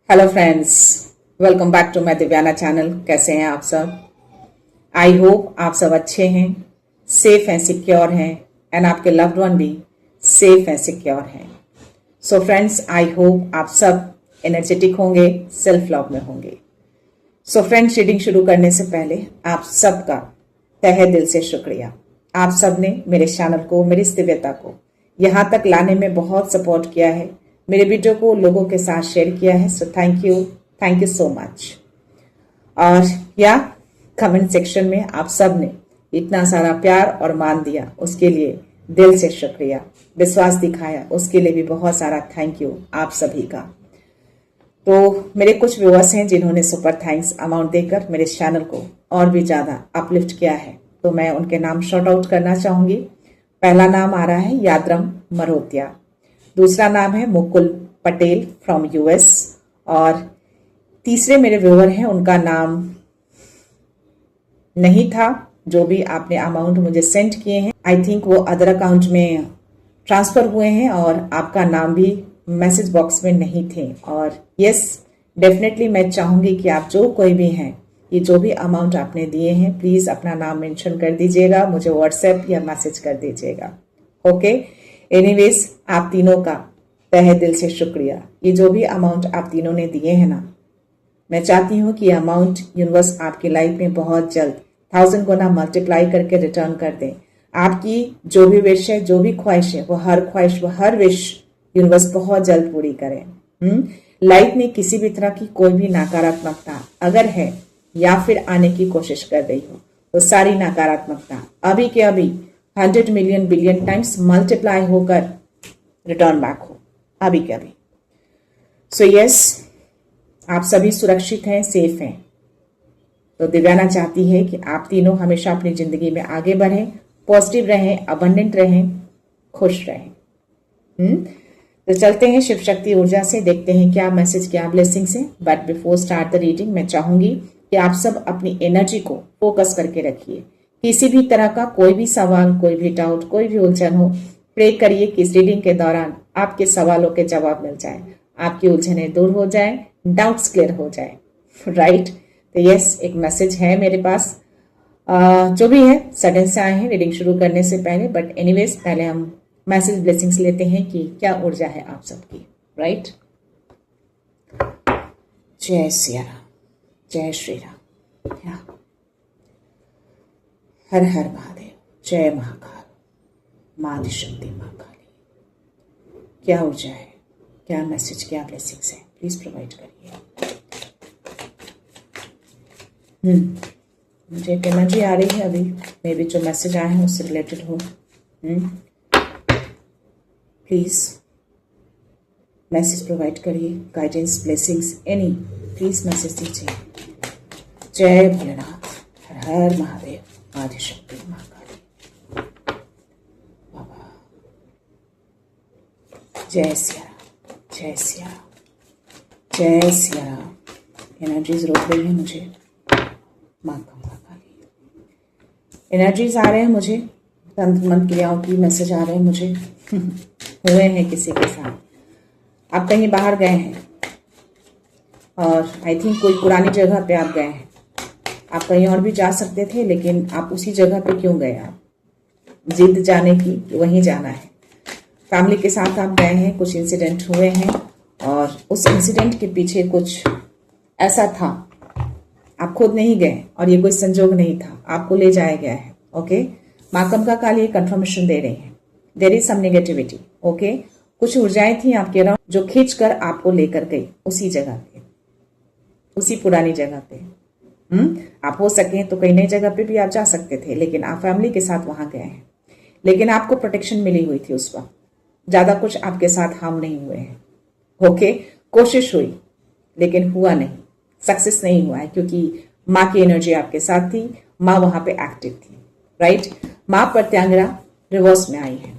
Hello friends, welcome back to my Divyana channel. कैसे हैं आप सब? आई होप आप सब अच्छे हैं, सेफ हैं, सिक्योर हैं एंड आपके लव्ड वन भी सेफ हैं, सिक्योर हैं। सो फ्रेंड्स, आई होप आप सब एनर्जेटिक होंगे, सेल्फ लव में होंगे। सो फ्रेंड्स, रीडिंग शुरू करने से पहले आप सबका तहे दिल से शुक्रिया। आप सब ने मेरे चैनल को, मेरी इस दिव्यता को यहाँ तक लाने में बहुत सपोर्ट किया है, मेरे वीडियो को लोगों के साथ शेयर किया है। So thank you so much. और या कमेंट सेक्शन में आप सब ने इतना सारा प्यार और मान दिया, उसके लिए दिल से शुक्रिया। विश्वास दिखाया, उसके लिए भी बहुत सारा थैंक यू आप सभी का। तो मेरे कुछ व्यूअर्स हैं जिन्होंने सुपर थैंक्स अमाउंट देकर मेरे चैनल को और भी ज्यादा अपलिफ्ट किया है, तो मैं उनके नाम शॉर्ट आउट करना चाहूंगी। पहला नाम आ रहा है यादरम मरोतिया, दूसरा नाम है मुकुल पटेल फ्रॉम यूएस, और तीसरे मेरे व्यूअर हैं, उनका नाम नहीं था। जो भी आपने अमाउंट मुझे सेंड किए हैं, आई थिंक वो अदर अकाउंट में ट्रांसफर हुए हैं और आपका नाम भी मैसेज बॉक्स में नहीं थे। और यस, डेफिनेटली मैं चाहूंगी कि आप जो कोई भी हैं, ये जो भी अमाउंट आपने दिए हैं, प्लीज अपना नाम मेंशन कर दीजिएगा, मुझे व्हाट्सएप या मैसेज कर दीजिएगा। ओके, एनीवेज, आप तीनों का तहे दिल से शुक्रिया। ये जो भी अमाउंट आप तीनों ने दिए हैं ना, मैं चाहती हूँ कि अमाउंट यूनिवर्स आपकी लाइफ में बहुत जल्द 1000 गुना मल्टीप्लाई करके रिटर्न कर दे। आपकी जो भी विश है, जो भी ख्वाहिश है, वो हर ख्वाहिश, वो हर विश यूनिवर्स बहुत जल्द पूरी करें। लाइफ में किसी भी तरह की कोई भी नकारात्मकता अगर है या फिर आने की कोशिश कर रही हो, तो सारी नकारात्मकता अभी के अभी 100 मिलियन बिलियन टाइम्स मल्टीप्लाई होकर रिटर्न बैक हो, अभी के अभी। सो यस, आप सभी सुरक्षित हैं, सेफ हैं। तो दिव्याना चाहती है कि आप तीनों हमेशा अपनी जिंदगी में आगे बढ़ें, पॉजिटिव रहें, अबंडेंट रहें, खुश रहें। तो चलते हैं शिव शक्ति ऊर्जा से, देखते हैं क्या मैसेज, क्या ब्लेसिंग्स है। But before start the reading, मैं चाहूंगी कि आप सब अपनी एनर्जी को फोकस करके रखिए। किसी भी तरह का कोई भी सवाल, कोई भी डाउट, कोई भी उलझन हो, प्रे करिए कि इस रीडिंग के दौरान आपके सवालों के जवाब मिल जाए, आपकी उलझनें दूर हो जाए, डाउट्स क्लियर हो जाए। राइट? तो यस, एक मैसेज है मेरे पास, जो भी है सडन से आए हैं रीडिंग शुरू करने से पहले। बट एनीवेज, पहले हम मैसेज ब्लेसिंग्स लेते हैं कि क्या ऊर्जा है आप सबकी। राइट? जय सिया राम, जय श्री राम, हर हर महादेव, जय महाकाल, माँ आदिशक्ति, माँ काली। क्या ऊर्जा है, क्या मैसेज, क्या ब्लेसिंग्स है, प्लीज प्रोवाइड करिए। मुझे एक एनर्जी आ रही है अभी, मे बी जो मैसेज आए हैं उससे रिलेटेड हो। प्लीज मैसेज प्रोवाइड करिए, guidance, blessings, any, please message दीजिए। जय भोलेनाथ, हर हर महादेव, आदिशक्ति, माँ काली, बाबा। जय सिया राम, जय सिया राम, जय सिया राम। एनर्जीज रोक रही है मुझे, माँ काली। एनर्जीज आ रहे हैं मुझे, तंत्र मंत्र क्रियाओं की मैसेज आ रहे हैं मुझे। हुए हैं किसी के साथ, आप कहीं बाहर गए हैं और आई थिंक कोई पुरानी जगह पे आप गए हैं। आप कहीं और भी जा सकते थे, लेकिन आप उसी जगह पे क्यों गए? आप जिद जाने की, वहीं जाना है। फैमिली के साथ आप गए हैं, कुछ इंसिडेंट हुए हैं और उस इंसिडेंट के पीछे कुछ ऐसा था, आप खुद नहीं गए और ये कोई संजोग नहीं था, आपको ले जाया गया है। ओके, माँ कंका काली कंफर्मेशन दे रही है, there is some negativity. Okay, कुछ ऊर्जाएं थी आपके अराउंड जो खींच कर आपको लेकर गई उसी जगह पे, उसी पुरानी जगह पे। आप हो सके तो कई नई जगह पे भी आप जा सकते थे, लेकिन आप फैमिली के साथ वहां गए हैं। लेकिन आपको प्रोटेक्शन मिली हुई थी उस वक्त, ज्यादा कुछ आपके साथ हार्म नहीं हुए हैं। ओके, कोशिश हुई लेकिन हुआ नहीं, सक्सेस नहीं हुआ है, क्योंकि माँ की एनर्जी आपके साथ थी, माँ वहां पे एक्टिव थी। राइट? माँ प्रत्यांगरा रिवर्स में आई है।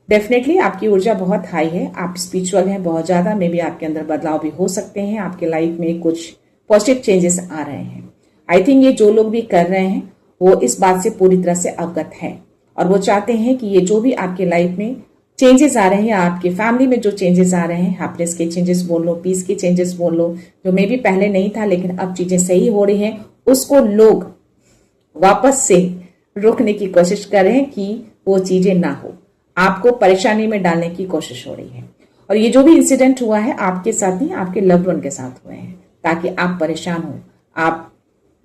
डेफिनेटली आपकी ऊर्जा बहुत हाई है, आप स्पिरिचुअल हैं बहुत ज्यादा, मे बी आपके अंदर बदलाव भी हो सकते हैं, आपके लाइफ में कुछ पॉजिटिव चेंजेस आ रहे हैं। आई थिंक ये जो लोग भी कर रहे हैं वो इस बात से पूरी तरह से अवगत हैं और वो चाहते हैं कि ये जो भी आपके लाइफ में चेंजेस आ रहे हैं, आपके फैमिली में जो चेंजेस आ रहे हैं, हैप्पीनेस के चेंजेस बोल लो, पीस के चेंजेस बोल लो, जो मे भी पहले नहीं था लेकिन अब चीजें सही हो रही हैं, उसको लोग वापस से रोकने की कोशिश कर रहे हैं कि वो चीजें ना हो, आपको परेशानी में डालने की कोशिश हो रही है। और ये जो भी इंसिडेंट हुआ है आपके साथ नहीं, आपके लव्ड वन के साथ हुए हैं, ताकि आप परेशान हो। आप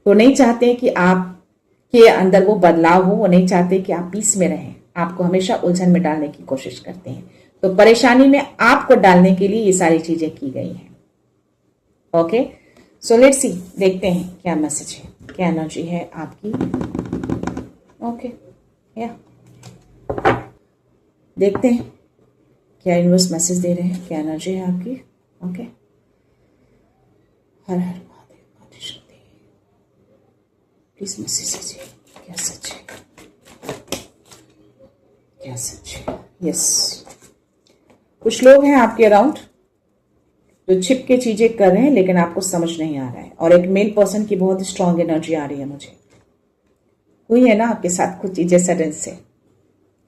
तो नहीं चाहते कि आपके अंदर वो बदलाव हो, वो नहीं चाहते कि आप पीस में रहें, आपको हमेशा उलझन में डालने की कोशिश करते हैं। तो परेशानी में आपको डालने के लिए ये सारी चीजें की गई हैं। ओके, सो लेट्स सी, देखते हैं क्या मैसेज है, क्या एनर्जी है आपकी। ओके, या देखते हैं क्या यूनिवर्स मैसेज दे रहे हैं, क्या एनर्जी है आपकी। ओके, हर हर महादेव, माता शक्ति, प्लीज मैसेज दीजिए, क्या सच है, क्या सच है। यस, कुछ लोग हैं आपके अराउंड जो छिप के चीजें कर रहे हैं लेकिन आपको समझ नहीं आ रहा है, और एक मेल पर्सन की बहुत स्ट्रांग एनर्जी आ रही है मुझे। हुई है ना आपके साथ कुछ चीजें सडन से,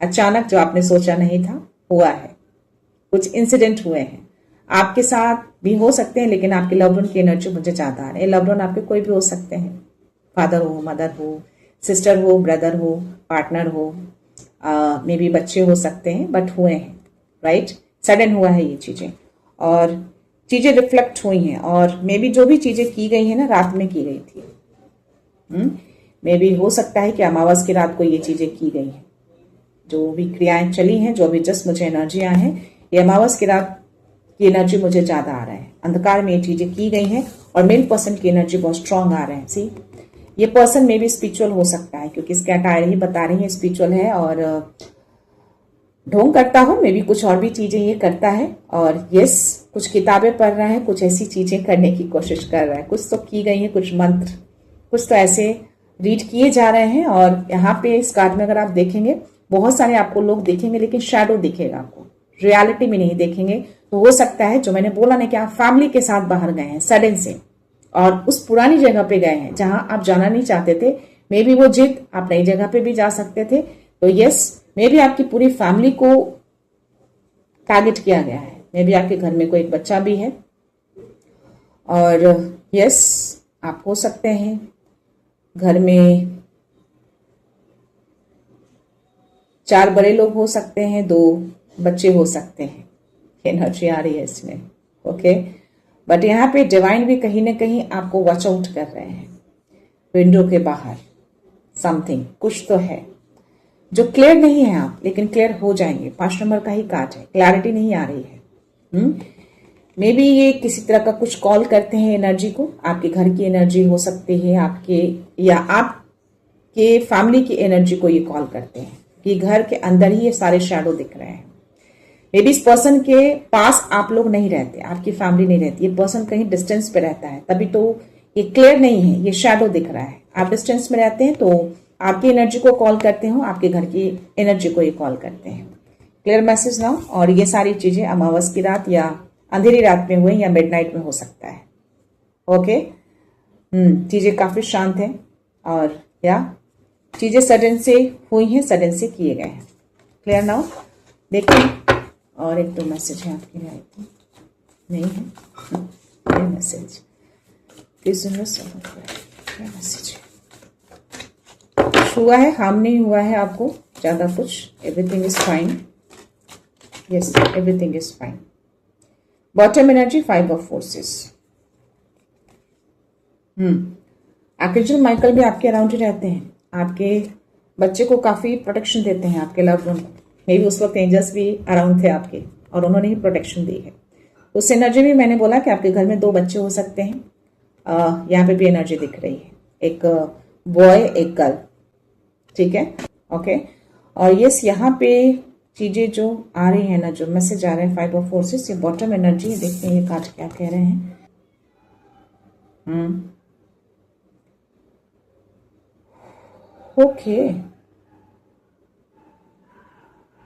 अचानक, जो आपने सोचा नहीं था हुआ है, कुछ इंसिडेंट हुए हैं आपके साथ भी हो सकते हैं, लेकिन आपके लव्ड वन की एनर्जी मुझे ज्यादा आ रही है। लव्ड वन आपके कोई भी हो सकते हैं, फादर हो, मदर हो, सिस्टर हो, ब्रदर हो, पार्टनर हो, मे बी बच्चे हो सकते हैं, बट हुए हैं, राइट। सडन हुआ है ये चीजें, और चीजें रिफ्लेक्ट हुई हैं, और मे बी जो भी चीजें की गई है ना, रात में की गई थी। मे बी हो सकता है कि अमावस की रात को ये चीजें की गई हैं, जो भी क्रियाएं चली हैं, जो भी जस्ट मुझे एनर्जियां हैं, ये अमावस की रात की एनर्जी मुझे ज्यादा आ रहा है। अंधकार में ये चीजें की गई हैं, और मेल पर्सन की एनर्जी बहुत स्ट्रांग आ रहे हैं। सी, ये पर्सन में भी स्पिरिचुअल हो सकता है, क्योंकि इसके अटायर ही बता रही है स्पिरिचुअल है, और ढोंग करता हो, मे बी कुछ और भी चीजें ये करता है, और यस, कुछ किताबें पढ़ रहा है, कुछ ऐसी चीजें करने की कोशिश कर रहा है, कुछ तो की गई है, कुछ मंत्र, कुछ तो ऐसे रीड किए जा रहे हैं। और यहाँ पे इस कार्ड में अगर आप देखेंगे, बहुत सारे आपको लोग देखेंगे, लेकिन शैडो दिखेगा आपको, रियलिटी में नहीं देखेंगे। तो हो सकता है, जो मैंने बोला ना, कि आप फैमिली के साथ बाहर गए हैं सडन से, और उस पुरानी जगह पे गए हैं जहां आप जाना नहीं चाहते थे। मे बी वो जिद, आप नई जगह पे भी जा सकते थे। तो यस, मे बी आपकी पूरी फैमिली को टारगेट किया गया है। मे बी आपके घर में कोई एक बच्चा भी है, और यस, आप हो सकते हैं घर में 4 बड़े लोग हो सकते हैं, 2 बच्चे हो सकते हैं, एनर्जी आ रही है इसमें। ओके, बट यहाँ पे डिवाइन भी कहीं ना कहीं आपको वॉच आउट कर रहे हैं। विंडो के बाहर समथिंग, कुछ तो है जो क्लियर नहीं है आप, लेकिन क्लियर हो जाएंगे। 5 नंबर का ही कार्ड है, क्लैरिटी नहीं आ रही है। मे बी ये किसी तरह का कुछ कॉल करते हैं एनर्जी को, आपके घर की एनर्जी हो सकती है, आपके या आपके फैमिली की एनर्जी को ये कॉल करते हैं, कि घर के अंदर ही ये सारे शैडो दिख रहे हैं। मे बी इस पर्सन के पास आप लोग नहीं रहते, आपकी फैमिली नहीं रहती, ये पर्सन कहीं डिस्टेंस पे रहता है, तभी तो ये क्लियर नहीं है, ये शैडो दिख रहा है। आप डिस्टेंस में रहते हैं तो आपकी एनर्जी को कॉल करते हो, आपके घर की एनर्जी को ये कॉल करते हैं। Clear message now. और ये सारी चीजें अमावस की रात या अंधेरी रात में हुए, या मिडनाइट में हो सकता है। ओके, चीजें काफी शांत है, और या चीजें सडन से हुई हैं, सडन से किए गए हैं। Clear now. देखिए, और एक तो मैसेज है आपके लिए, आई थिंक नहीं है मैसेज, प्लीज क्या मैसेज है। हुआ है, हार्म नहीं हुआ है आपको ज्यादा कुछ, everything is fine. Yes, everything is fine. Bottom energy, 5 of forces. Archangel Michael भी आपके अराउंड ही रहते हैं, आपके बच्चे को काफी प्रोटेक्शन देते हैं, आपके लव्ड वन को। मे बी उस वक्त एंजल्स भी अराउंड थे आपके, और उन्होंने ही प्रोटेक्शन दी है। उस एनर्जी में मैंने बोला कि आपके घर में 2 बच्चे हो सकते हैं। यहाँ पे भी एनर्जी दिख रही है, एक बॉय, एक गर्ल, ठीक है। ओके, और यस, यहाँ पे चीजें जो आ रही है ना, जो मैसेज आ रहे हैं, 5 ऑफ फोर्सेस, ये बॉटम एनर्जी है। देखते हैं ये कार्ड क्या कह रहे हैं। ओके,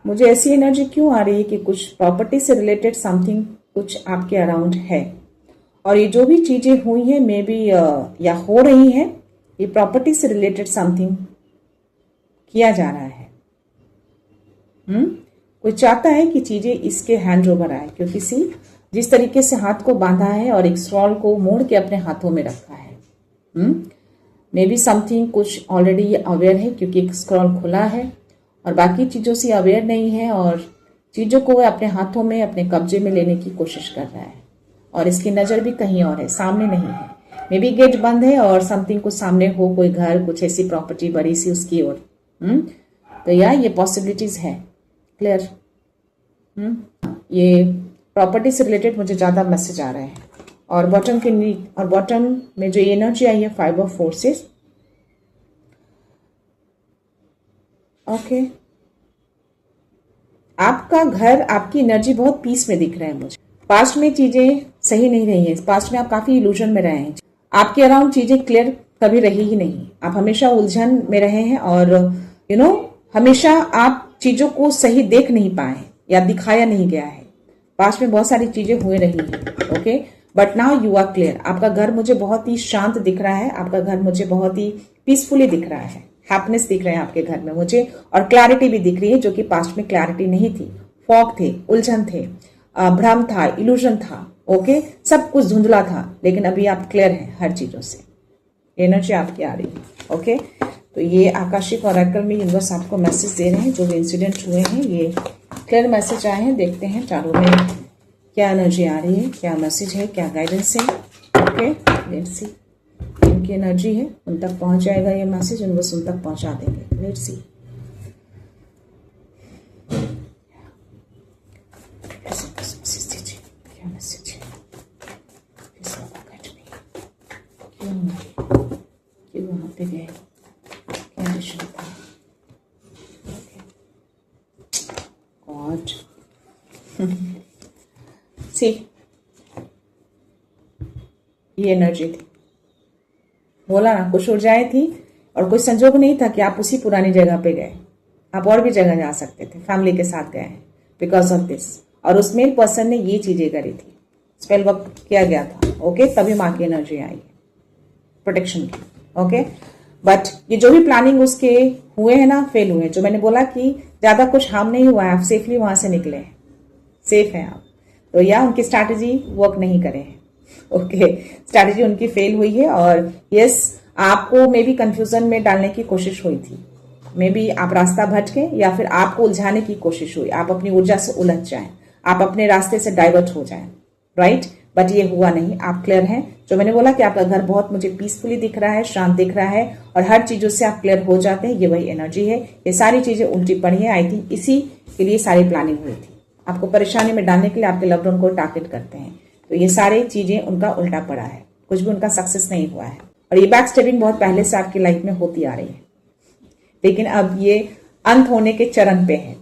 मुझे ऐसी एनर्जी क्यों आ रही है कि कुछ प्रॉपर्टी से रिलेटेड समथिंग कुछ आपके अराउंड है, और ये जो भी चीजें हुई है, मे बी या हो रही है, ये प्रॉपर्टी से रिलेटेड समथिंग किया जा रहा है। कोई चाहता है कि चीजें इसके हैंड ओवर आए, क्योंकि सी जिस तरीके से हाथ को बांधा है और एक स्क्रॉल को मोड़ के अपने हाथों में रखा है, मे बी समथिंग कुछ ऑलरेडी ये अवेयर है, क्योंकि एक स्क्रॉल खुला है और बाकी चीजों से अवेयर नहीं है और चीजों को वह अपने हाथों में अपने कब्जे में लेने की कोशिश कर रहा है और इसकी नजर भी कहीं और है, सामने नहीं है। मे बी गेट बंद है और समथिंग कुछ सामने हो, कोई घर, कुछ ऐसी प्रॉपर्टी बड़ी सी उसकी ओर। तो ये पॉसिबिलिटीज है। क्लियर? ये प्रॉपर्टी से रिलेटेड मुझे ज्यादा मैसेज आ रहे हैं और बॉटम में जो एनर्जी आई है 5 ऑफ फोर्सेस। ओके, आपका घर, आपकी एनर्जी बहुत पीस में दिख रहा है मुझे। पास्ट में चीजें सही नहीं रही हैं, पास्ट में आप काफी इल्यूजन में रहे हैं, आपके अराउंड चीजें क्लियर कभी रही ही नहीं, आप हमेशा उलझन में रहे हैं और हमेशा आप चीजों को सही देख नहीं पाए या दिखाया नहीं गया है। पास्ट में बहुत सारी चीजें हुए रही हैं। Okay, but now you are clear. आपका घर मुझे बहुत ही शांत दिख रहा है, आपका घर मुझे बहुत ही पीसफुली दिख रहा है, हैप्पीनेस दिख रहे हैं आपके घर में मुझे, और क्लैरिटी भी दिख रही है, जो कि पास्ट में क्लैरिटी नहीं थी। फॉग थे, उलझन थे, भ्रम था, इल्यूजन था। ओके, सब कुछ धुंधला था, लेकिन अभी आप क्लियर हैं हर चीजों से, एनर्जी आपकी आ रही है। ओके, तो ये आकाशिक ऑरेकल में यूनिवर्स आपको मैसेज दे रहे हैं, जो भी इंसिडेंट हुए हैं ये क्लियर मैसेज आए हैं। देखते हैं चारों में क्या एनर्जी आ रही है, क्या मैसेज है, क्या गाइडेंस है। ओके, लेट्स सी, इनकी एनर्जी है, उन तक पहुंच जाएगा ये मैसेज, यूनिवर्स उन तक पहुंचा देंगे। लेट्स सी, क्या मैसेज है, क्यों वहां पे गए, क्या मिशन था। गॉड सी, ये एनर्जी थी, बोला ना, कुछ ऊर्जाएं थी और कोई संजोग नहीं था कि आप उसी पुरानी जगह पे गए, आप और भी जगह जा सकते थे, फैमिली के साथ गए हैं बिकॉज ऑफ दिस। और उस मेल पर्सन ने ये चीजें करी थी, स्पेल वर्क किया गया था। ओके, तभी माँ की एनर्जी आई है, प्रोटेक्शन की। ओके, बट ये जो भी प्लानिंग उसके हुए हैं ना, फेल हुए हैं। जो मैंने बोला कि ज्यादा कुछ हार्म नहीं हुआ है, आप सेफली वहां से निकले हैं, सेफ हैं आप। तो उनकी स्ट्रैटेजी वर्क नहीं करे हैं। ओके, स्ट्रैटेजी उनकी फेल हुई है और यस, आपको मे बी कंफ्यूजन में डालने की कोशिश हुई थी, मे बी आप रास्ता भटके या फिर आपको उलझाने की कोशिश हुई, आप अपनी ऊर्जा से उलझ जाएं, आप अपने रास्ते से डाइवर्ट हो जाएं, राइट। बट ये हुआ नहीं, आप क्लियर हैं। जो मैंने बोला कि आपका घर बहुत मुझे पीसफुली दिख रहा है, शांत दिख रहा है और हर चीजों से आप क्लियर हो जाते हैं, ये वही एनर्जी है। ये सारी चीजें उल्टी पड़ी है, आई थिंक इसी के लिए सारी प्लानिंग हुई थी, आपको परेशानी में डालने के लिए आपके लव्ड वन को टारगेट करते हैं। तो ये सारी चीजें उनका उल्टा पड़ा है, कुछ भी उनका सक्सेस नहीं हुआ है। और ये बैक स्टेपिंग बहुत पहले से आपकी लाइफ में होती आ रही है, लेकिन अब ये अंत होने के चरण पे है।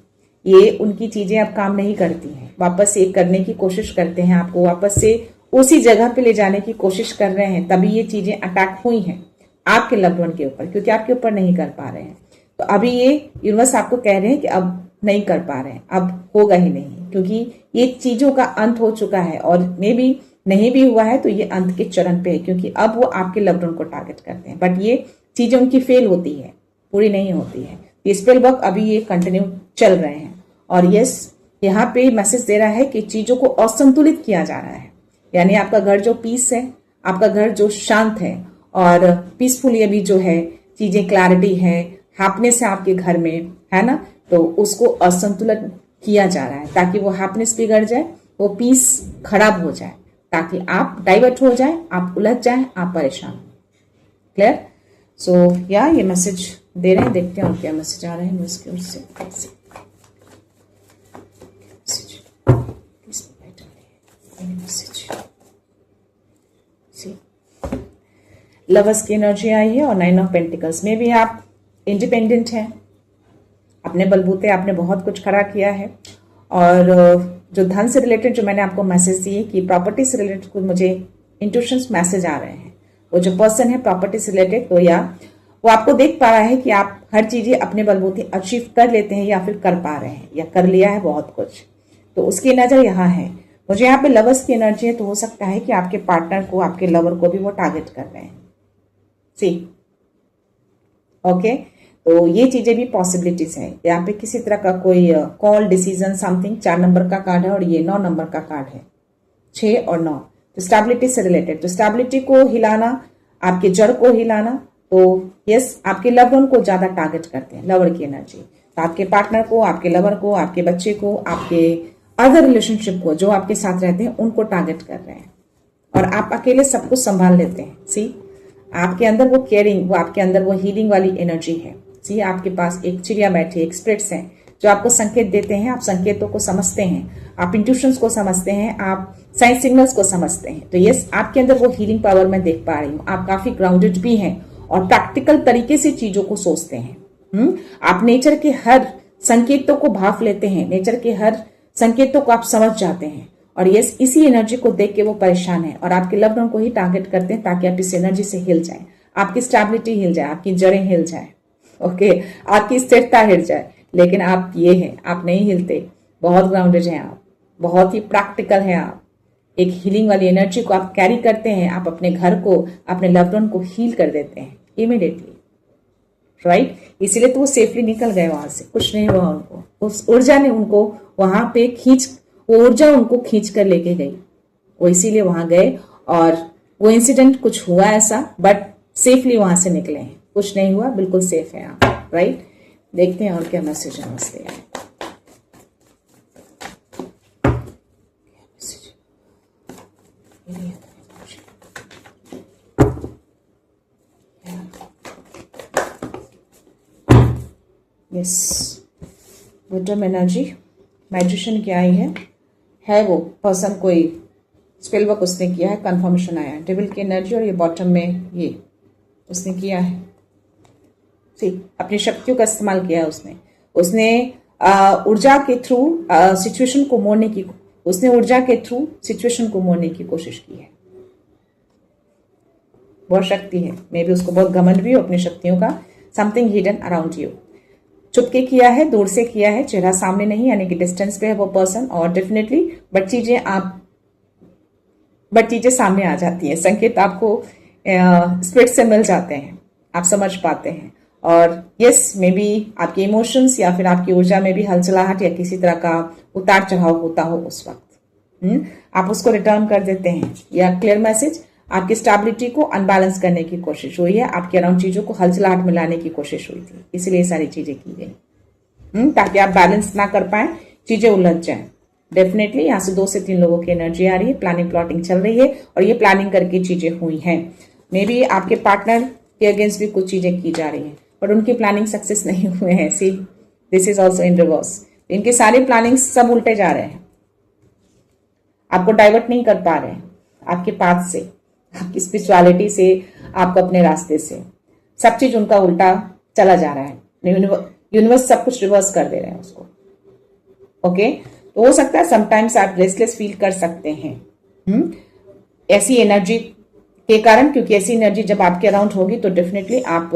ये उनकी चीजें अब काम नहीं करती हैं, वापस से करने की कोशिश करते हैं, आपको वापस से उसी जगह पे ले जाने की कोशिश कर रहे हैं। तभी ये चीजें अटैक हुई हैं आपके लव्ड वन के ऊपर, क्योंकि आपके ऊपर नहीं कर पा रहे हैं। तो अभी ये यूनिवर्स आपको कह रहे हैं कि अब नहीं कर पा रहे हैं, अब होगा ही नहीं, क्योंकि ये चीजों का अंत हो चुका है। और मे बी नहीं भी हुआ है तो ये अंत के चरण पे है, क्योंकि अब वो आपके लव्ड वन को टारगेट करते हैं। बट ये चीजें उनकी फेल होती है, पूरी नहीं होती है। ये स्पेल वर्क अभी ये कंटिन्यू चल रहे हैं। और यस, यहाँ पे मैसेज दे रहा है कि चीजों को असंतुलित किया जा रहा है, यानी आपका घर जो पीस है, आपका घर जो शांत है और पीसफुली अभी जो है चीजें क्लैरिटी है, हैप्पीनेस है आपके घर में, है ना, तो उसको असंतुलित किया जा रहा है ताकि वो हैप्पीनेस बिगड़ जाए, वो पीस खराब हो जाए, ताकि आप डाइवर्ट हो जाए, आप उलझ जाए, आप परेशान। क्लियर? सो ये मैसेज दे रहे हैं, देखते हैं और क्या मैसेज आ रहे हैं उसके उससे। लवर्स की एनर्जी आई है और 9 ऑफ पेंटिकल्स में भी आप इंडिपेंडेंट हैं, अपने बलबूते आपने बहुत कुछ खड़ा किया है। और जो धन से रिलेटेड जो मैंने आपको मैसेज दिए कि प्रॉपर्टी से रिलेटेड कुछ मुझे इंट्यूशंस मैसेज आ रहे हैं, वो जो पर्सन है प्रॉपर्टी से रिलेटेड, तो वो आपको देख पा रहा है कि आप हर चीजें अपने बलबूते अचीव कर लेते हैं या फिर कर पा रहे हैं या कर लिया है बहुत कुछ, तो उसकी नजर यहाँ है। मुझे यहाँ पे लवर्स की एनर्जी है, तो हो सकता है कि आपके पार्टनर को, आपके लवर को भी वो टारगेट कर रहे हैं। सी, ओके, तो ये चीजें भी पॉसिबिलिटीज है। यहाँ पे किसी तरह का कोई कॉल डिसीजन समथिंग, 4 नंबर का कार्ड है और ये 9 नंबर का कार्ड है, 6 और 9। तो स्टेबिलिटी से रिलेटेड, तो स्टेबिलिटी को हिलाना, आपके जड़ को हिलाना, तो यस आपके लव वन को ज्यादा टारगेट करते हैं, लवर की एनर्जी। तो आपके पार्टनर को, आपके लवर को, आपके बच्चे को, आपके अदर रिलेशनशिप को जो आपके साथ रहते हैं उनको टारगेट कर रहे हैं। और आप अकेले सब कुछ संभाल लेते हैं। सी आपके अंदर वो केयरिंग, वो आपके अंदर वो हीलिंग वाली एनर्जी है। सी आपके पास एक चिड़िया बैठी है, एक स्पिरिट्स हैं जो आपको संकेत देते हैं, आप संकेतों को समझते हैं, आप इंट्यूशंस को समझते हैं, आप साइन सिग्नल्स को समझते हैं। तो यस आपके अंदर वो हीलिंग पावर मैं देख पा रही हूँ। आप काफी ग्राउंडेड भी हैं और प्रैक्टिकल तरीके से चीजों को सोचते हैं। आप नेचर के हर संकेतों को भाप लेते हैं, नेचर के हर संकेतों को आप समझ जाते हैं। और यस इसी एनर्जी को देख के वो परेशान है और आपके लव्ड वन को ही टारगेट करते हैं ताकि आप इस एनर्जी से हिल जाए, आपकी स्टेबिलिटी हिल जाए, आपकी जड़ें हिल जाए, ओके आपकी स्थिरता हिल जाए। लेकिन आप ये हैं, आप नहीं हिलते, बहुत ग्राउंडेड हैं आप, बहुत ही प्रैक्टिकल हैं आप। एक हीलिंग वाली एनर्जी को आप कैरी करते हैं, आप अपने घर को, अपने लव्ड वन को हील कर देते हैं इमीडिएटली, राइट। इसीलिए तो वो सेफली निकल गए वहां से, कुछ नहीं हुआ उनको, उस ऊर्जा ने उनको वहां पे वो ऊर्जा उनको खींच कर लेके गई, वो इसीलिए वहां गए। और वो इंसिडेंट कुछ हुआ ऐसा, बट सेफली वहां से निकले हैं, कुछ नहीं हुआ, बिल्कुल सेफ है आप, राइट। देखते हैं और क्या मैसेज है उससे। यस विडम एनर्जी, मैजिशियन की आई है वो पर्सन, कोई स्पेल वर्क उसने किया है, कंफर्मेशन आया है, डेविल की एनर्जी। और ये बॉटम में ये उसने किया है, अपनी शक्तियों का इस्तेमाल किया है उसने ऊर्जा के थ्रू सिचुएशन को मोड़ने की, उसने ऊर्जा के थ्रू सिचुएशन को मोड़ने की कोशिश की है। बहुत शक्ति है, मे बी उसको बहुत घमंड भी हो अपनी शक्तियों का। समथिंग हिडन अराउंड यू, चुपके किया है, दूर से किया है, चेहरा सामने नहीं, यानी कि डिस्टेंस पे है वो पर्सन। और डेफिनेटली बट चीजें सामने आ जाती हैं, संकेत आपको स्पिरिट से मिल जाते हैं, आप समझ पाते हैं। और यस मे बी आपके इमोशंस या फिर आपकी ऊर्जा में भी हलचलाहट या किसी तरह का उतार चढ़ाव होता हो उस वक्त, आप उसको रिटर्न कर देते हैं। या क्लियर मैसेज, आपकी स्टेबिलिटी को अनबैलेंस करने की कोशिश हुई है, आपके अराउंड चीजों को हलचलाहट में लाने की कोशिश हुई थी, इसलिए सारी चीजें की गई, ताकि आप बैलेंस ना कर पाए, चीजें उलझ जाएं। डेफिनेटली यहाँ से 2 से 3 लोगों की एनर्जी आ रही है, प्लानिंग प्लॉटिंग चल रही है और ये प्लानिंग करके चीजें हुई हैं। मे बी आपके पार्टनर के अगेंस्ट भी कुछ चीजें की जा रही हैं, बट उनकी प्लानिंग सक्सेस नहीं हुए हैं। See this is also in reverse, इनके सारे प्लानिंग सब उल्टे जा रहे हैं, आपको डाइवर्ट नहीं कर पा रहे हैं आपके पाथ से, आपकी स्पिरिचुअलिटी से, आपको अपने रास्ते से, सब चीज उनका उल्टा चला जा रहा है। यूनिवर्स सब कुछ रिवर्स कर दे रहे हैं उसको, ओके। तो हो सकता है समटाइम्स आप रेस्टलेस फील कर सकते हैं ऐसी एनर्जी के कारण, क्योंकि ऐसी एनर्जी जब आपके अराउंड होगी तो डेफिनेटली आप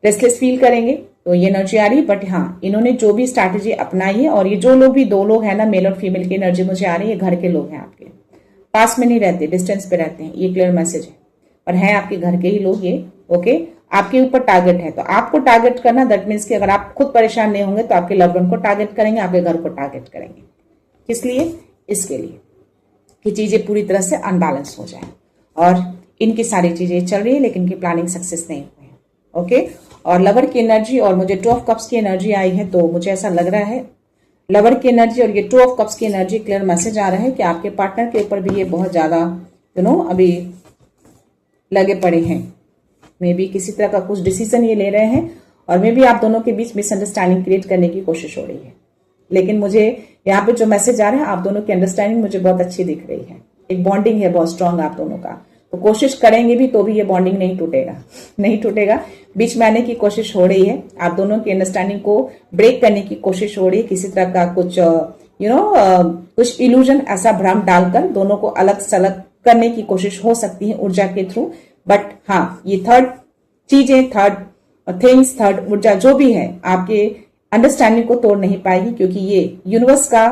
रेस्टलेस फील करेंगे। तो ये एनर्जी आ रही है, बट हाँ इन्होंने जो भी स्ट्रैटेजी अपनाई है, और ये जो लोग भी 2 लोग हैं ना, मेल और फीमेल की एनर्जी मुझे आ रही है, घर के लोग हैं आपके, पास में नहीं रहते, डिस्टेंस पे रहते हैं, ये क्लियर मैसेज है, पर हैं आपके घर के ही लोग ये, ओके। आपके ऊपर टारगेट है, तो आपको टारगेट करना, दैट मीन्स कि अगर आप खुद परेशान नहीं होंगे तो आपके लव्ड वन को टारगेट करेंगे, आपके घर को टारगेट करेंगे। किस लिए? इसके लिए कि चीजें पूरी तरह से अनबैलेंस हो जाए। और इनकी सारी चीजें चल रही है, लेकिन इनकी प्लानिंग सक्सेस नहीं हुई है, ओके। और लवर की एनर्जी, और मुझे 2 ऑफ कप्स की एनर्जी आई है, तो मुझे ऐसा लग रहा है लवर की एनर्जी और ये 2 ऑफ कप्स की एनर्जी, क्लियर मैसेज आ रहा है कि आपके पार्टनर के ऊपर भी ये बहुत ज्यादा अभी लगे पड़े हैं। मे बी किसी तरह का कुछ डिसीजन ये ले रहे हैं, और मे बी आप दोनों के बीच मिसअंडरस्टैंडिंग क्रिएट करने की कोशिश हो रही है। लेकिन मुझे यहाँ पे जो मैसेज आ रहा है, आप दोनों की अंडरस्टैंडिंग मुझे बहुत अच्छी दिख रही है, एक बॉन्डिंग है बहुत स्ट्रांग आप दोनों का। तो कोशिश करेंगे भी तो भी ये बॉन्डिंग नहीं टूटेगा, बीच में आने की कोशिश हो रही है, आप दोनों की अंडरस्टैंडिंग को ब्रेक करने की कोशिश हो रही है, किसी तरह का कुछ कुछ इल्यूजन, ऐसा भ्रम डालकर दोनों को अलग सलग करने की कोशिश हो सकती है ऊर्जा के थ्रू। बट हाँ, ये थर्ड थर्ड ऊर्जा जो भी है, आपके अंडरस्टैंडिंग को तोड़ नहीं पाएगी, क्योंकि ये यूनिवर्स का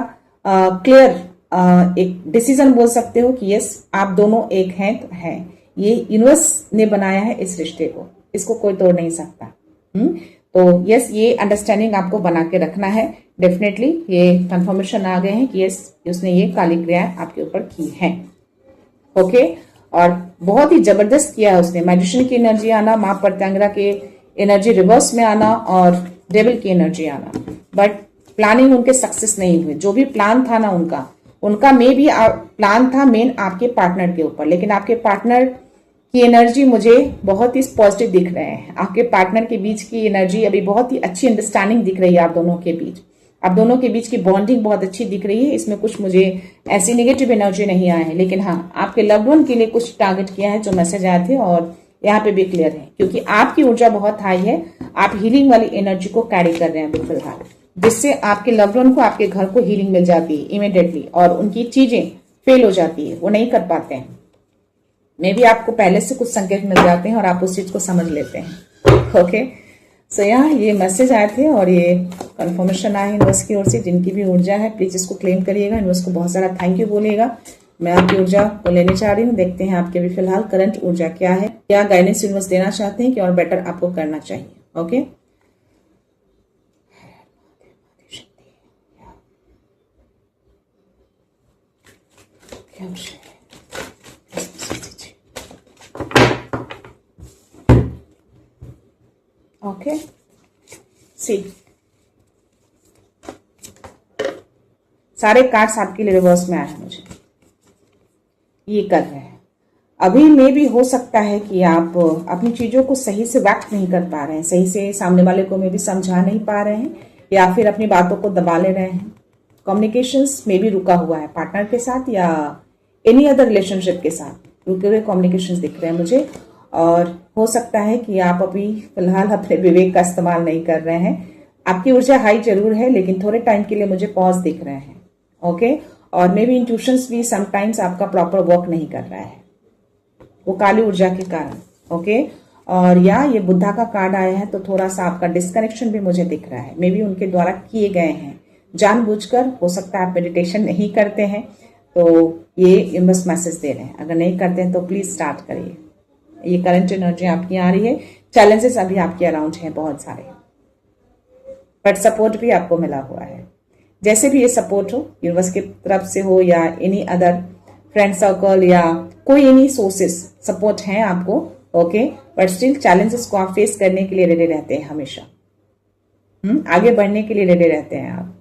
क्लियर एक डिसीजन बोल सकते हो कि यस आप दोनों एक हैं तो हैं। ये यूनिवर्स ने बनाया है इस रिश्ते को, इसको कोई तोड़ नहीं सकता। तो यस, ये अंडरस्टैंडिंग आपको बना के रखना है। डेफिनेटली ये कंफर्मेशन आ गए हैं कि यस, उसने ये काली क्रियाएं आपके ऊपर की हैं। ओके, और बहुत ही जबरदस्त किया है उसने। मैजिशियन की एनर्जी आना, माँ प्रत्यांगिरा के एनर्जी रिवर्स में आना और डेविल की एनर्जी आना, बट प्लानिंग उनके सक्सेस नहीं हुए। जो भी प्लान था ना उनका मे भी प्लान था मेन आपके पार्टनर के ऊपर, लेकिन आपके पार्टनर की एनर्जी मुझे बहुत ही पॉजिटिव दिख रहे हैं। आपके पार्टनर के बीच की एनर्जी अभी बहुत ही अच्छी अंडरस्टैंडिंग दिख रही है आप दोनों के बीच। आप दोनों के बीच की बॉन्डिंग बहुत अच्छी दिख रही है। इसमें कुछ मुझे ऐसी नेगेटिव एनर्जी नहीं आए हैं, लेकिन हाँ, आपके लव्ड वन के लिए कुछ टारगेट किया है जो मैसेज आए थे, और यहाँ पे भी क्लियर है क्योंकि आपकी ऊर्जा बहुत हाई है। आप हीलिंग वाली एनर्जी को कैरी कर रहे हैं फिलहाल, जिससे आपके लव्ड वन को, आपके घर को हीलिंग मिल जाती है इमीडिएटली, और उनकी चीजें फेल हो जाती है, वो नहीं कर पाते हैं। मे भी आपको पहले से कुछ संकेत मिल जाते हैं और आप उस चीज को समझ लेते हैं। ओके, सो यहाँ ये मैसेज आए थे और ये कंफर्मेशन आए यूनिवर्स की ओर से। जिनकी भी ऊर्जा है प्लीज इसको क्लेम करिएगा, यूनिवर्स को बहुत सारा थैंक यू बोलिएगा। मैं आपकी ऊर्जा को लेने चाह रही हूँ। देखते हैं आपके भी फिलहाल करंट ऊर्जा क्या है, क्या गाइडेंस यूनिवर्स देना चाहते हैं कि और बेटर आपको करना चाहिए। ओके, ओके, सी सारे कार्ड्स आपके लिए रिवर्स में आए हैं। मुझे ये कर रहे हैं अभी। में भी हो सकता है कि आप अपनी चीजों को सही से व्यक्त नहीं कर पा रहे हैं, सही से सामने वाले को में भी समझा नहीं पा रहे हैं, या फिर अपनी बातों को दबा ले रहे हैं। कम्युनिकेशंस में भी रुका हुआ है पार्टनर के साथ या एनी अदर रिलेशनशिप के साथ रुके हुए कम्युनिकेशंस दिख रहे हैं मुझे। और हो सकता है कि आप अभी फिलहाल अपने विवेक का इस्तेमाल नहीं कर रहे हैं। आपकी ऊर्जा हाई जरूर है, लेकिन थोड़े टाइम के लिए मुझे पॉज दिख रहे हैं। ओके, और मे बी इंट्यूशंस भी समटाइम्स आपका प्रॉपर वर्क नहीं कर रहा है, वो काली ऊर्जा के कारण। ओके, और या ये बुद्धा का कार्ड आया है, तो थोड़ा सा आपका डिस्कनेक्शन भी मुझे दिख रहा है। मे बी उनके द्वारा किए गए हैं जानबूझकर। हो सकता है आप मेडिटेशन नहीं करते हैं, तो ये यूनिवर्स मैसेज दे रहे हैं। अगर नहीं करते हैं तो प्लीज स्टार्ट करिए। ये करंट एनर्जी आपकी आ रही है। चैलेंजेस अभी आपके अराउंड हैं बहुत सारे, बट सपोर्ट भी आपको मिला हुआ है। जैसे भी ये सपोर्ट हो, यूनिवर्स की तरफ से हो या एनी अदर फ्रेंड सर्कल या कोई एनी सोर्सेस सपोर्ट हैं आपको। ओके, बट स्टिल चैलेंजेस को आप फेस करने के लिए रेडी रहते हैं हमेशा। आगे बढ़ने के लिए रेडी रहते हैं आप,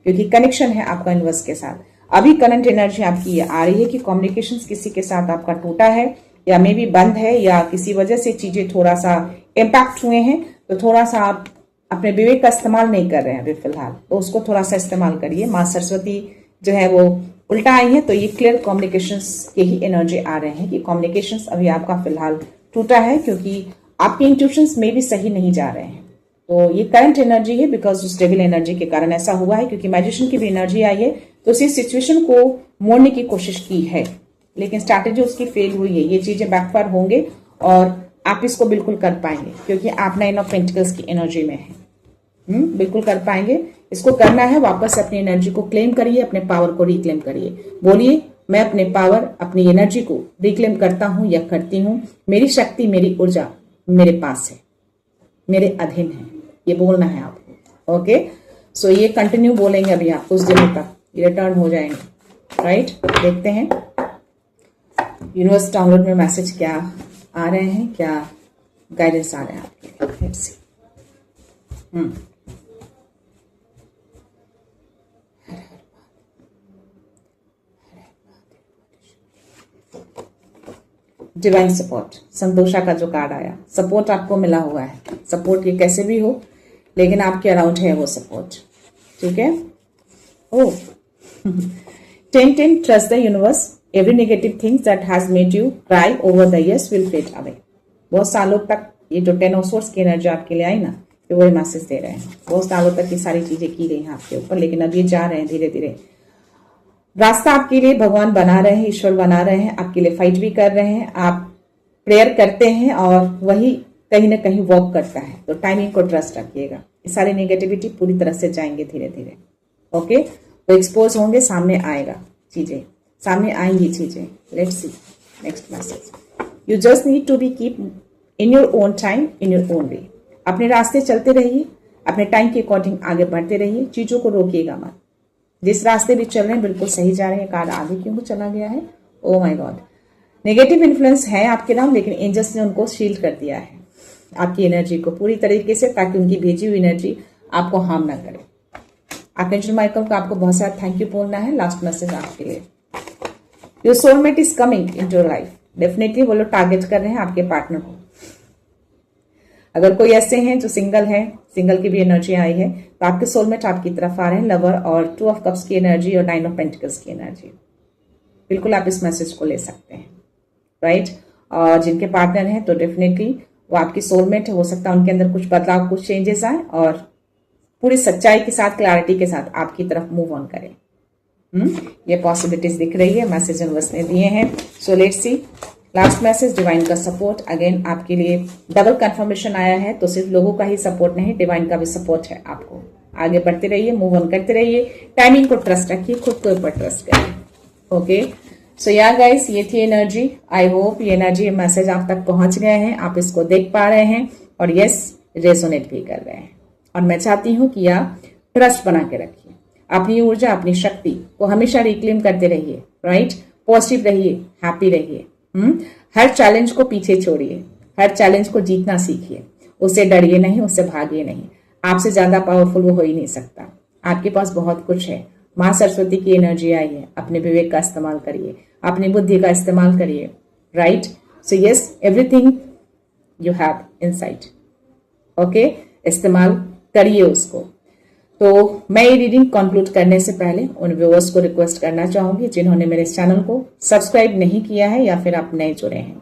क्योंकि कनेक्शन है आपका यूनिवर्स के साथ। अभी करंट एनर्जी आपकी ये आ रही है कि कम्युनिकेशन किसी के साथ आपका टूटा है, या मे बी बंद है, या किसी वजह से चीजें थोड़ा सा इम्पैक्ट हुए हैं, तो थोड़ा सा आप अपने विवेक का इस्तेमाल नहीं कर रहे हैं अभी फिलहाल, तो उसको थोड़ा सा इस्तेमाल करिए। माँ सरस्वती जो है वो उल्टा आई है, तो ये क्लियर कम्युनिकेशंस के ही एनर्जी आ रहे हैं कि कम्युनिकेशंस अभी आपका फिलहाल टूटा है, क्योंकि आपके इंट्यूशंस में भी सही नहीं जा रहे हैं। तो ये करंट एनर्जी है, बिकॉज उस डेविल एनर्जी के कारण ऐसा हुआ है, क्योंकि मैजिशियन की भी एनर्जी आई है, तो उसी सिचुएशन को मोड़ने की कोशिश की है, लेकिन स्ट्रैटेजी उसकी फेल हुई है। ये चीजें बैकफायर होंगे और आप इसको बिल्कुल कर पाएंगे, क्योंकि आप 9 ऑफ पेंटिकल्स की एनर्जी में हैं। बिल्कुल कर पाएंगे। इसको करना है, वापस अपनी एनर्जी को क्लेम करिए, अपने पावर को रिक्लेम करिए। बोलिए, मैं अपने पावर, अपनी एनर्जी को रिक्लेम करता हूं या करती हूं। मेरी शक्ति, मेरी ऊर्जा मेरे पास है, मेरे अधीन है। ये बोलना है आपको। ओके, सो ये कंटिन्यू बोलेंगे अभी आप कुछ दिनों तक, ये रिटर्न हो जाएंगे। राइट, देखते हैं यूनिवर्स डाउनलोड में मैसेज क्या आ रहे हैं, क्या गाइडेंस आ रहे हैं आपके। Let's see. डिवाइन सपोर्ट, संतोषा का जो कार्ड आया, सपोर्ट आपको मिला हुआ है। सपोर्ट ये कैसे भी हो, लेकिन आपके अराउंड है वो सपोर्ट। ठीक है। Oh 10 trust the universe, every negative things that has made you cry over the years will fade away. बहुत सालों तक ये जो 10 ऑफ सोर्स की एनर्जी आपके लिए आई ना, तो वही मैसेज दे रहे हैं। बहुत सालों तक ये सारी चीजें की गई हैं आपके ऊपर, लेकिन अब ये जा रहे हैं धीरे धीरे। रास्ता आपके लिए भगवान बना रहे हैं, ईश्वर बना रहे हैं, आपके लिए फाइट भी कर रहे हैं। आप प्रेयर करते हैं और वही कहीं ना कहीं वर्क करता है, तो टाइमिंग को ट्रस्ट रखिएगा। ये सारी नेगेटिविटी पूरी तरह से जाएंगे धीरे धीरे। ओके, तो एक्सपोज होंगे, सामने आएगा चीजें, सामने आएंगी चीजें। Let's see next message. You just need to be keep in your own time, in your own way. अपने रास्ते चलते रहिए, अपने टाइम के अकॉर्डिंग आगे बढ़ते रहिए, चीजों को रोकिएगा मत। जिस रास्ते भी चल रहे हैं बिल्कुल सही जा रहे हैं। कार्ड आगे क्यों चला गया है? Oh my God, negative influence है आपके नाम, लेकिन एंजल्स ने उनको शील्ड कर दिया है आपकी एनर्जी को पूरी तरीके से, ताकि उनकी भेजी हुई एनर्जी आपको हार्म ना करे। आर्कएंजल माइकल को आपको बहुत सारा थैंक यू बोलना है। लास्ट मैसेज आपके लिए, your soulmate is coming in your life. Definitely वो लोग टारगेट कर रहे हैं आपके पार्टनर को। अगर कोई ऐसे हैं जो सिंगल है, सिंगल की भी एनर्जी आई है, तो आपके सोलमेट आपकी तरफ आ रहे हैं। लवर और 2 ऑफ कप्स की एनर्जी और 9 ऑफ पेंटिकल्स की एनर्जी। बिल्कुल आप इस मैसेज को ले सकते हैं, राइट। और जिनके पार्टनर हैं तो डेफिनेटली वो आपकी सोलमेट है। हो सकता है उनके अंदर कुछ बदलाव, कुछ चेंजेस आए और पूरी सच्चाई के साथ, क्लैरिटी के साथ आपकी तरफ मूव ऑन करें। ये पॉसिबिलिटीज दिख रही है, मैसेज यूनिवर्स ने दिए हैं। So let's see last message, divine का सपोर्ट। अगेन आपके लिए डबल कंफर्मेशन आया है, तो सिर्फ लोगों का ही सपोर्ट नहीं, डिवाइन का भी सपोर्ट है आपको। आगे बढ़ते रहिए, मूव ऑन करते रहिए, टाइमिंग को ट्रस्ट रखिए, खुद के ऊपर ट्रस्ट करिए। ओके, सो या गाइस, ये थी एनर्जी। आई होप ये एनर्जी, मैसेज आप तक पहुंच गए हैं, आप इसको देख पा रहे हैं और यस, रेजोनेट भी कर रहे हैं। और मैं चाहती हूं कि आप ट्रस्ट बना के रखिए, अपनी ऊर्जा, अपनी शक्ति को हमेशा रिक्लेम करते रहिए, राइट। पॉजिटिव रहिए, हैप्पी रहिए। हर चैलेंज को पीछे छोड़िए, हर चैलेंज को जीतना सीखिए। उससे डरिए नहीं, उससे भागिए नहीं। आपसे ज्यादा पावरफुल वो हो ही नहीं सकता। आपके पास बहुत कुछ है। माँ सरस्वती की एनर्जी आई है, अपने विवेक का इस्तेमाल करिए, अपनी बुद्धि का इस्तेमाल करिए, right. So yes, everything you have inside, okay, इस्तेमाल करिए उसको। तो मैं ये रीडिंग कंक्लूड करने से पहले उन व्यूअर्स को रिक्वेस्ट करना चाहूंगी जिन्होंने मेरे इस चैनल को सब्सक्राइब नहीं किया है या फिर आप नए जुड़े हैं,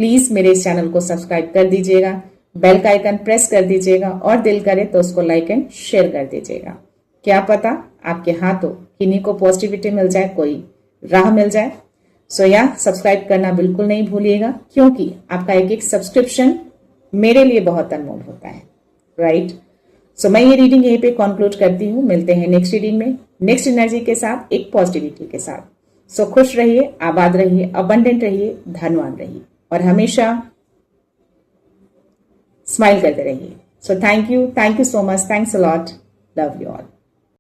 प्लीज मेरे इस चैनल को सब्सक्राइब कर दीजिएगा, बेल का आइकन प्रेस कर दीजिएगा और दिल करे तो उसको लाइक एंड शेयर कर दीजिएगा। क्या पता आपके हाथों किन्हीं को पॉजिटिविटी मिल जाए, कोई राह मिल जाए। सो या सब्सक्राइब करना बिल्कुल नहीं भूलिएगा, क्योंकि आपका एक एक सब्सक्रिप्शन मेरे लिए बहुत अनमोल होता है, राइट। सो मैं ये रीडिंग यहीं पे कंक्लूड करती हूँ। मिलते हैं नेक्स्ट रीडिंग में, नेक्स्ट एनर्जी के साथ, एक पॉजिटिविटी के साथ। सो खुश रहिए, आबाद रहिए, अबंडेंट रहिए, धनवान रहिए और हमेशा स्माइल करते रहिए। So thank you so much, thanks a lot, love you all.